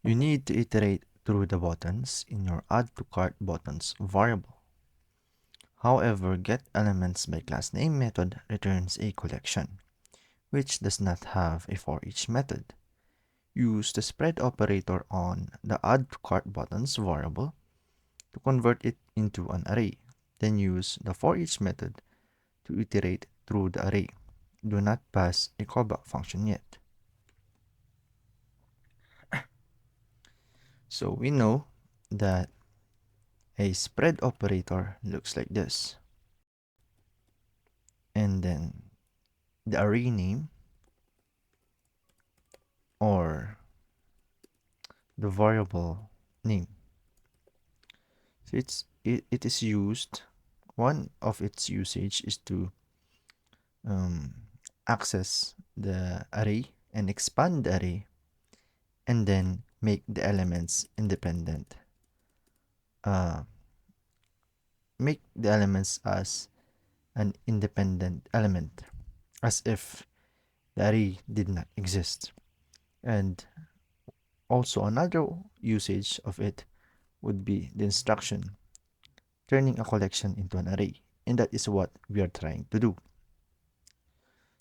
You need to iterate through the buttons in your add to cart buttons variable. However, getElementsByClassName method returns a collection, which does not have a for each method. Use the spread operator on the add to cart buttons variable to convert it into an array. Then use the for each method to iterate through the array. Do not pass a callback function yet. So we know that a spread operator looks like this. And then the array name or the variable name. So it is used, one of its usage is to um, access the array and expand the array and then make the elements independent. Make the elements as an independent element as if the array did not exist. And also another usage of it would be the instruction turning a collection into an array, and that is what we are trying to do.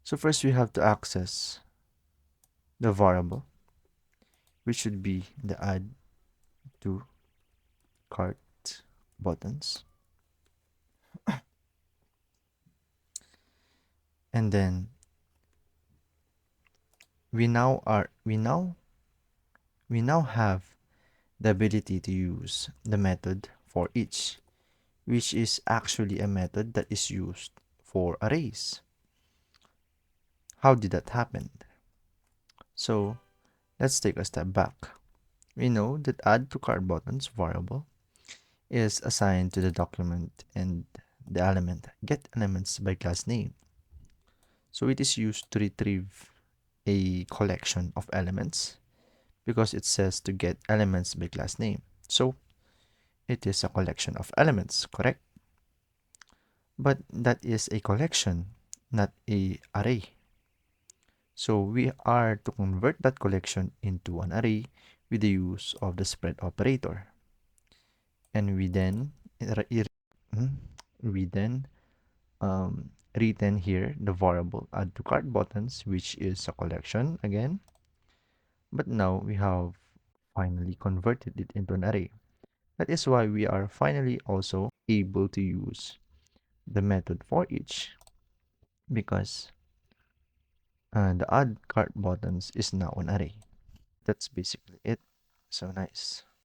So first we have to access the variable, which should be the add to cart buttons, and then we now have the ability to use the method for each, which is actually a method that is used for arrays. How did that happen? So let's take a step back. We know that add to cart buttons variable is assigned to the document and the element getElementsByClassName. So it is used to retrieve a collection of elements because it says to get elements by class name. So it is a collection of elements, correct? But that is a collection, not a array. So we are to convert that collection into an array with the use of the spread operator. And we then we then return here the variable add to cart buttons, which is a collection again. But now we have finally converted it into an array. That is why we are finally also able to use the method for each, because the add cart buttons is now an array. That's basically it. So nice.